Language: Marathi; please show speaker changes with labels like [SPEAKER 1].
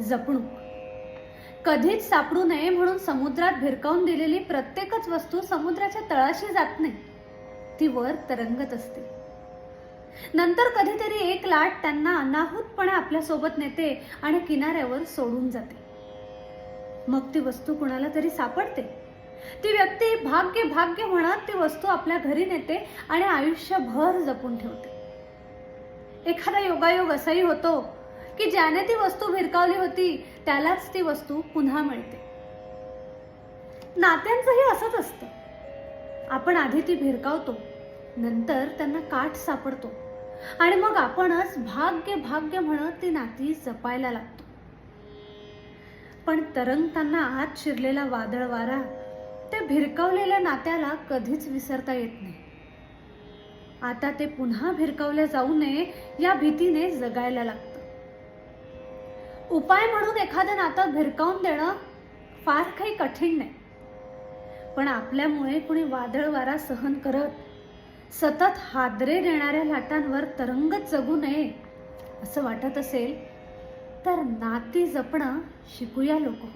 [SPEAKER 1] जपणूक. कधीच सापडू नये म्हणून समुद्रात भिरकावून दिलेली प्रत्येकच वस्तू समुद्राच्या तळाशी जात नाही, ती वर तरंगत असते. नंतर कधीतरी एक लाट त्यांना अनाहूतपणे आपल्यासोबत नेते आणि किनाऱ्यावर सोडून जाते. मग ती वस्तू कुणाला तरी सापडते. ती व्यक्ती भाग्य भाग्य म्हणत ती वस्तू आपल्या घरी नेते आणि आयुष्यभर जपून ठेवते. एखादा योगायोग असाही होतो की ज्याने ती वस्तू भिरकावली होती त्यालाच ती वस्तू पुन्हा मिळते. नात्यांचंही असंच असतं. आपण आधी ती भिरकावतो, नंतर त्यांना काठ सापडतो आणि मग आपणच भाग्य भाग्य म्हणत ती नाती जपायला लागतो. पण तरंगताना आत शिरलेला वादळ वारा ते भिरकावलेल्या नात्याला कधीच विसरता येत नाही. आता ते पुन्हा भिरकावले जाऊ नये या भीतीने जगायला लागतं. उपाय म्हणून एखादं नातं भिरकावून देणं फार काही कठीण नाही, पण आपल्यामुळे कुणी वादळ वारा सहन करत सतत हादरे देणाऱ्या लाटांवर तरंगत जगू नये असं वाटत असेल तर नाती जपणं शिकूया लोक.